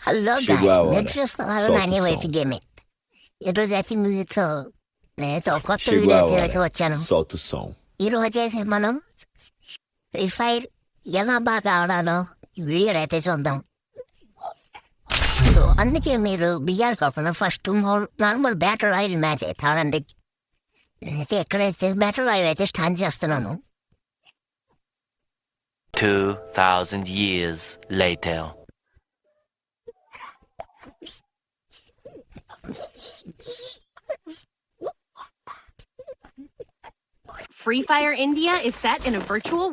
Halo Chegou guys, a hora. నేను చూస్తున్నాను Solta o నాణ్యమైన som. గేమింగ్. ఈరోజు అయితే మీతో నేనైతే ఒక కొత్త Chegou a వీడియోస్ hora. అయితే వచ్చాను. Solta o som. ఈరోజు అయితే మనం ఫ్రీ ఫైర్ ఎలా బాగా ఆడాలో ఈ వీడియో అయితే చూద్దాం. అందుకే మీరు బిఆర్ కాకుండా first normal batter royal match అయితే ఆడండి. నేనైతే ఎక్కడైతే బ్యాటర్ రాయల్ అయితే స్టార్ట్ చేస్తున్నాను. 2,000 years later. Free Fire India is set in a virtual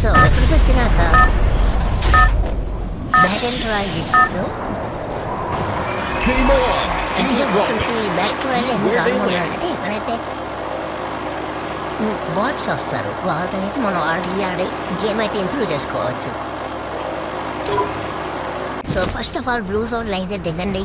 so ఇక్కడికి వచ్చినాక batter royal Game on! Teams are rolling. Batter royal ఎందుకు ఆడుతున్నారంటే ఇక్కడైతే బాట్స్ వస్తారు, వాళ్ళతో అయితే మనం ఆడి గేమ్ అయితే ఇంప్రూవ్ చేసుకోవచ్చు. So first of all blue zone అయితే దిగండి.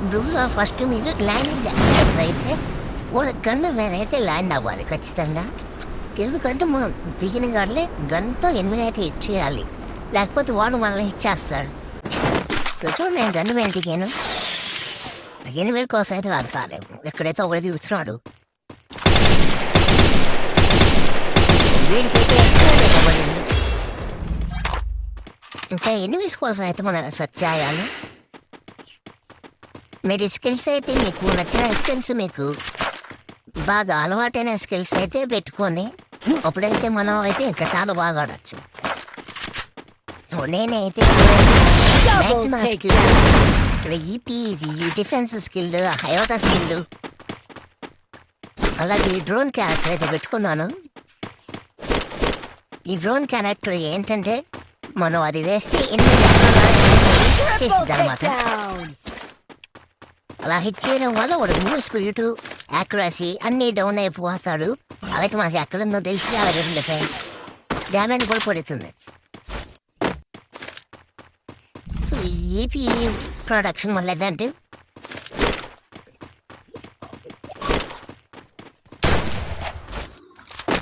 బ్లూ జోన్ ఫస్ట్ మీరు ల్యాండ్ అయితే వాళ్ళ గన్ను అయితే ల్యాండ్ అవ్వాలి ఖచ్చితంగా. ఎందుకంటే మనం దిగిన గానే గన్తో ఎనిమిది అయితే హిట్ చేయాలి, లేకపోతే వాడు మనల్ని హిట్ చేస్తాడు. సో చూడండి, నేను గన్ను మీద దిగాను. ఎనిమిది కోసం అయితే వాడతాను. ఎక్కడైతే ఒకటి దిగుతున్నాడు, వీడికైతే ఇవ్వబడింది. ఇంకా ఎనిమిది కోసం అయితే మనం సెర్చ్ చేయాలి. మీరు స్కిల్స్ అయితే మీకు నచ్చిన స్కిల్స్, మీకు బాగా అలవాటైన స్కిల్స్ అయితే పెట్టుకొని అప్పుడైతే మనం అయితే ఇంకా చాలా బాగా ఆడచ్చు. సో నేనైతే మ్యాక్సిమం స్కిల్, ఇక్కడ ఈపీ, డిఫెన్స్ స్కిల్, హయోటా స్కిల్, అలాగే ఈ డ్రోన్ క్యారెక్టర్ అయితే పెట్టుకున్నాను. ఈ డ్రోన్ క్యారెక్టర్ ఏంటంటే మనం అది వేస్తే చేసిద్ది అనమాట. అలా హిట్ చేయడం వల్ల వాడు మూవ్ స్పీడ్, యాక్యురసీ అన్నీ డౌన్ అయిపోతాడు. అలాగే మాకు ఎక్కడుందో తెలిసి అలాగే డ్యామేజ్ కూడా పడుతుంది. సో ఈపీ ప్రొడక్షన్ వల్ల ఏంటంటే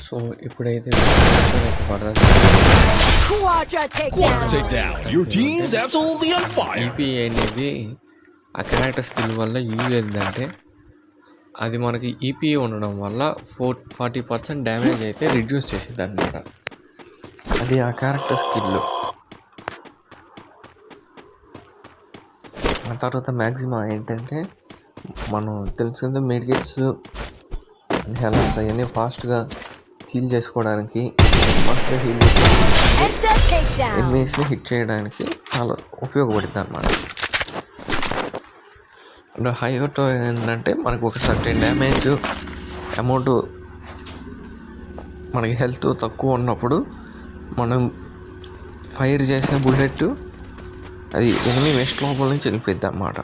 సో ఇప్పుడైతే Quadra takedown. Takedown. Your team's absolutely on fire. EP అనేది ఆ క్యారెక్టర్ స్కిల్ వల్ల యూజ్ ఏంటంటే అది మనకి ఈపీ ఉండడం వల్ల 40% డ్యామేజ్ అయితే రిడ్యూస్ చేసేది అనమాట. అది ఆ క్యారెక్టర్ స్కిల్. ఆ తర్వాత మ్యాక్సిమం ఏంటంటే మనం తెలిసిందే మెడికేట్స్ హెల్త్స్ అవన్నీ ఫాస్ట్గా హీల్ చేసుకోవడానికి, ఫాస్ట్గా హీల్ ఎనిమీస్ని హిట్ చేయడానికి చాలా ఉపయోగపడుతుంది అన్నమాట. అండ్ హైవర్ ఏంటంటే మనకు ఒక సర్టెన్ డ్యామేజ్ అమౌంట్, మనకి హెల్త్ తక్కువ ఉన్నప్పుడు మనం ఫైర్ చేసే బుల్లెట్ అది ఎనిమిది వెస్ట్ లోపల నుంచి వెళ్ళిపోద్ది అన్నమాట.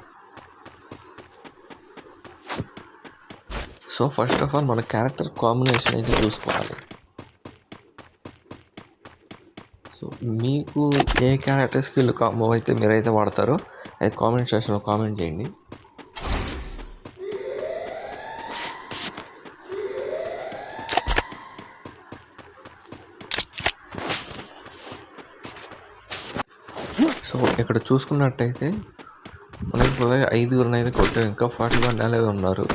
సో ఫస్ట్ ఆఫ్ ఆల్ మన క్యారెక్టర్ కాంబినేషన్ అయితే చూసుకోవాలి. సో మీకు ఏ క్యారెక్టర్ స్కిల్ కాంబో అయితే మీరైతే వాడతారో అది కామెంట్ సెక్షన్లో కామెంట్ చేయండి. సో ఇక్కడ చూసుకున్నట్టయితే మనకి ఇప్పుడు 5 అయితే కొట్టాం, ఇంకా 41 అలాగే ఉన్నారు.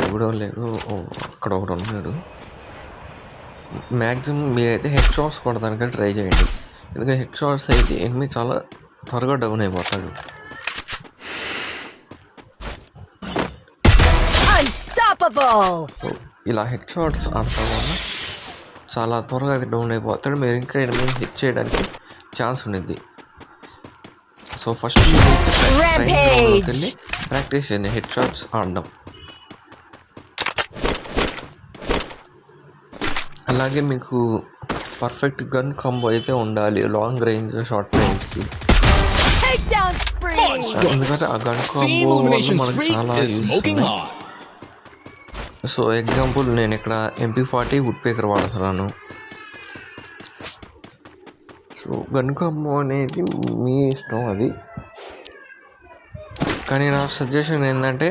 ఎవడో లేడు, అక్కడ ఒకడు ఉన్నాడు. మ్యాక్సిమం మీరైతే హెడ్ షాట్స్ కొడడానికి ట్రై చేయండి, ఎందుకంటే హెడ్ షాట్స్ అయితే ఎనిమిది చాలా త్వరగా డౌన్ అయిపోతాడు. సో ఇలా హెడ్ షాట్స్ ఆడటం వల్ల చాలా త్వరగా అది డౌన్ అయిపోతాడు. మీరు ఇంకా ఎనిమిది హిట్ చేయడానికి ఛాన్స్ ఉండిద్ది. సో ఫస్ట్ వెళ్ళి ప్రాక్టీస్ చేయండి హెడ్ షాట్స్ ఆడడం. అలాగే మీకు పర్ఫెక్ట్ గన్ కాంబో అయితే ఉండాలి, లాంగ్ రేంజ్, షార్ట్ రేంజ్కి. ఎందుకంటే ఆ గన్ కాంబో వల్ల మనకు చాలా యూజ్. సో ఎగ్జాంపుల్ నేను ఇక్కడ MP40 వుడ్ పేకర్ వాడుతున్నాను. సో గన్ కాంబో అనేది మీ ఇష్టం అది. కానీ నా సజెషన్ ఏంటంటే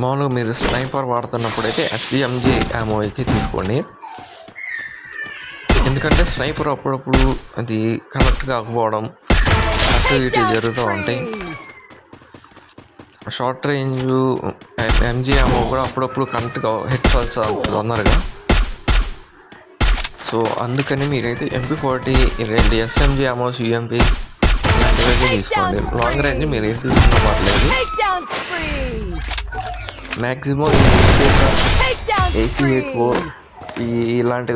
మామూలుగా మీరు స్నైపర్ వాడుతున్నప్పుడు అయితే ఎస్ఎంజీ యామో అయితే తీసుకోండి. ఎందుకంటే స్నైపర్ అప్పుడప్పుడు అది కనెక్ట్ కాకపోవడం అటు ఇటు జరుగుతూ ఉంటాయి. షార్ట్ రేంజ్ ఎంజీ యామో కూడా అప్పుడప్పుడు కనెక్ట్ హిట్ ఫాల్స్ తొందరగా. సో అందుకని మీరైతే MP40 2 SMG యామోస్ UMP ఇలాంటివైతే తీసుకోండి. లాంగ్ రేంజ్ మీరు ఏది తీసుకున్నా పర్లేదు. మ్యాక్సిమం AC-84 ఇలాంటి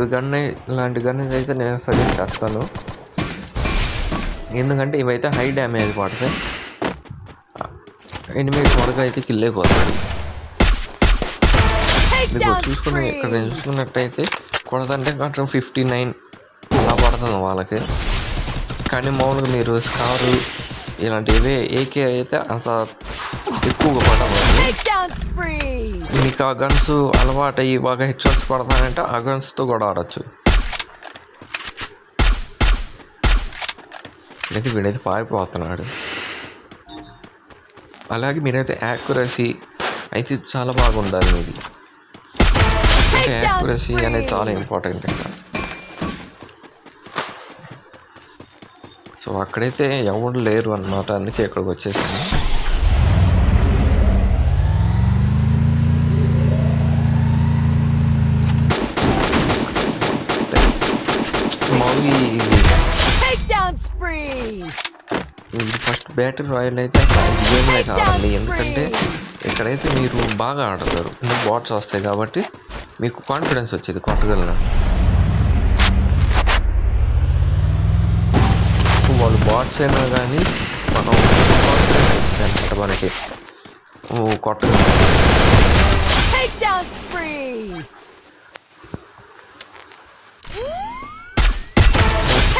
గన్ అయితే నేను సజెస్ట్ చేస్తాను. ఎందుకంటే ఇవైతే హై డ్యామేజ్ పడతాయి, ఎనిమిది త్వరగా అయితే కిల్ అయిపోతాడు. మీకు చూసుకుని ఇక్కడ చూసుకున్నట్టయితే కొడదంటే కొంచెం 59 అలా పడుతుంది వాళ్ళకి. కానీ మామూలుగా మీరు స్కారు ఇలాంటివి AK అయితే అంత ఎక్కువగా పడదు. మీకు ఆ గన్స్ అలవాటు అయ్యి బాగా హెడ్షాట్స్ పడతానంటే ఆ గన్స్తో కూడా ఆడచ్చు. అయితే వీడైతే పారిపోతున్నాడు. అలాగే మీరైతే యాక్యురసీ అయితే చాలా బాగుండాలి మీది. అంటే యాక్యురసీ అనేది చాలా ఇంపార్టెంట్ ఇక్కడ. సో అక్కడైతే ఎవరు లేరు అన్నమాట, అందుకే ఇక్కడికి వచ్చేసాను. ఇది ఫస్ట్ బ్యాటిల్ రాయల్ అయితే గేమ్ అయితే ఆడండి. ఎందుకంటే ఇక్కడైతే మీరు బాగా ఆడతారు, బాట్స్ వస్తాయి కాబట్టి మీకు కాన్ఫిడెన్స్ వచ్చేది కొట్టగలను. వాళ్ళు బాట్స్ అయినా కానీ మనం కాన్ఫిడెన్స్ వచ్చింది అనమాట మనకి కొట్టగలను.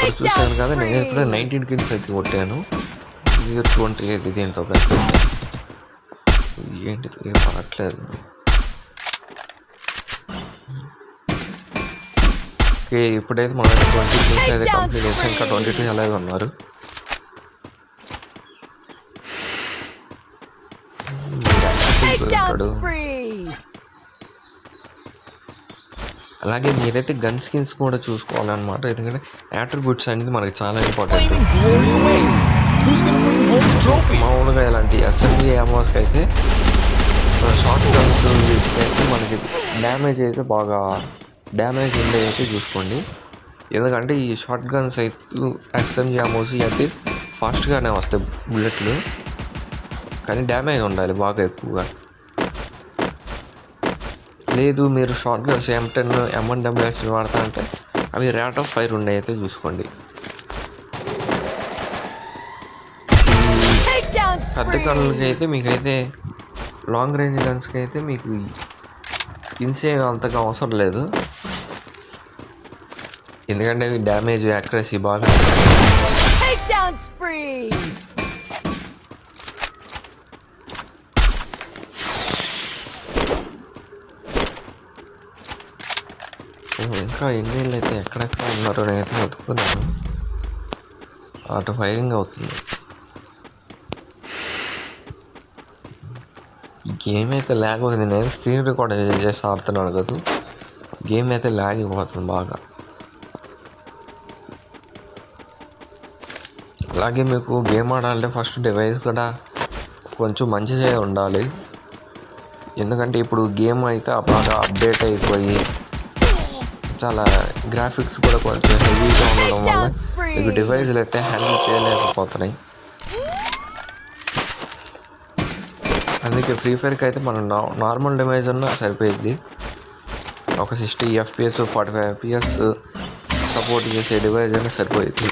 ఇప్పుడు చూశాను కదా, నేను ఇప్పుడు 19 కిల్స్ అయితే కొట్టాను. 20 అయితే దీంతో పెద్ద ఏంటిది ఏం పడట్లేదు. ఓకే, ఇప్పుడైతే మనం 20 కిల్స్ అయితే కంప్లీట్ చేసాం. ఇంకా 22 అలాగే ఉన్నారు. అలాగే మీరైతే గన్ స్కిన్స్ కూడా చూసుకోవాలన్నమాట. ఎందుకంటే యాట్రిబ్యూట్స్ అనేది మనకి చాలా ఇంపార్టెంట్. మామూలుగా ఇలాంటి SMG యామోస్కి అయితే షార్ట్ గన్స్ అయితే మనకి డ్యామేజ్ అయితే బాగా డ్యామేజ్ ఉండే అయితే చూసుకోండి. ఎందుకంటే ఈ షార్ట్ గన్స్ అయితే SMG యామోస్ అయితే ఫాస్ట్గానే వస్తాయి బుల్లెట్లు, కానీ డ్యామేజ్ ఉండాలి బాగా ఎక్కువగా. లేదు మీరు షార్ట్ గన్స్ M10 M1WX వాడతా అంటే అవి రేట్ ఆఫ్ ఫైర్ ఉండే అయితే చూసుకోండి. పెద్ద గన్లకి అయితే మీకైతే లాంగ్ రేంజ్ గన్స్కి అయితే మీకు స్కిన్స్ అంతగా అవసరం లేదు. ఎందుకంటే అవి డ్యామేజ్ యాక్యురసీ బాగా. ఇంకా ఎన్నేళ్ళు అయితే ఎక్కడెక్కడ ఉన్నారో నేనైతే వెతుకుతున్నాను. అటు ఫైరింగ్ అవుతుంది. ఈ గేమ్ అయితే ల్యాగ్ అవుతుంది. నేను స్క్రీన్ రికార్డ్ చేసి ఆడుతున్నాను కదా, గేమ్ అయితే ల్యాగ్ అయిపోతుంది బాగా. అలాగే మీకు గేమ్ ఆడాలంటే ఫస్ట్ డివైస్ కూడా కొంచెం మంచిగా ఉండాలి. ఎందుకంటే ఇప్పుడు గేమ్ అయితే బాగా అప్డేట్ అయిపోయి చాలా గ్రాఫిక్స్ కూడా కొంచెం హెవీగా ఉండడం వల్ల మీకు డివైజ్లు అయితే హ్యాండిల్ చేయలేకపోతున్నాయి. అందుకే ఫ్రీ ఫైర్కి అయితే మనం నార్మల్ డివైజ్ ఉన్నా సరిపోయింది. ఒక 60 FPS 45 FPS సపోర్ట్ చేసే డివైజ్ అయినా సరిపోయింది.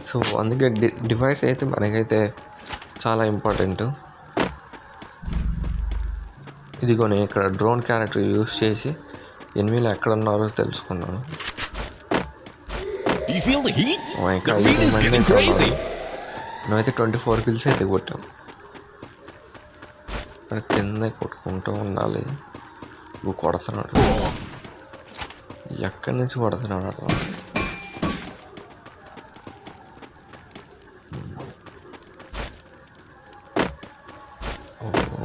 సో అందుకే డివైస్ అయితే మనకైతే చాలా ఇంపార్టెంట్. ఇదిగో నేను ఇక్కడ డ్రోన్ క్యారెక్టర్ యూస్ చేసి ఎనిమిలు ఎక్కడ ఉన్నారో తెలుసుకున్నాను. నువ్వైతే 24 కిల్స్ అయితే కొట్టావు. కింద కొట్టుకుంటూ ఉండాలి. నువ్వు కొడుతున్నాడు, ఎక్కడి నుంచి కొడుతున్నాడు అర్థం.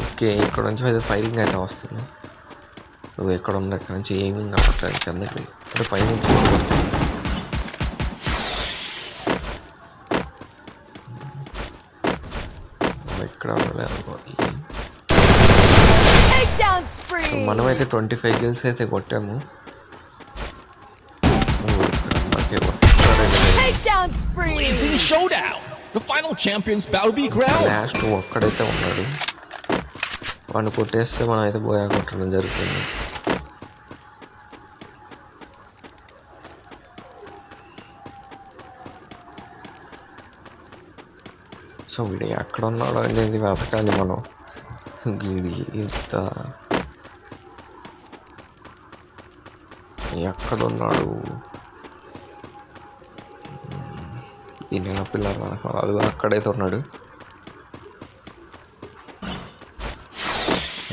ఓకే, ఇక్కడ నుంచి అయితే ఫైరింగ్ అయితే వస్తుంది. నువ్వు ఎక్కడ ఉన్న ఇక్కడ నుంచి ఏమింగ్ అవ్వట్లేదు కిందకి. ఇక్కడ పైనుంచి ఇక్కడ ఉండలేదు. మనమైతే 25 kills అయితే కొట్టాము. Blazing showdown. The final champion's bout to be crowned. Last ఒక్కడైతే ఉన్నాడు, వాడిని కొట్టేస్తే మనం అయితే బోయా కొట్టడం జరుగుతుంది. సో వీడు ఎక్కడ ఉన్నాడో అనేది వెతకాలి మనం. వీడి ఇంత ఎక్కడున్నాడు దీని పిల్లలు అది అక్కడైతే ఉన్నాడు.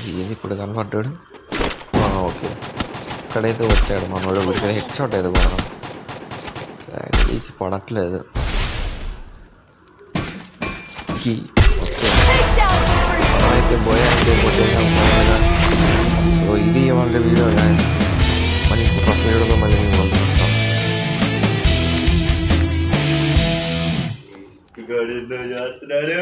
ఇది ఇప్పుడు కనపడ్డాడు. ఓకే, ఇక్కడైతే వచ్చాడు మనోడు. వీడికి హెడ్ షాట్ అయితే కూడా తీసి పడట్లేదు. అయితే బోయా అయితే కొట్టేసాం. ఇది వాళ్ళ వీడియో మళ్ళీ కొత్త వీడియోలో మళ్ళీ మేము ముందుకు వస్తాం. చేస్తున్నాడు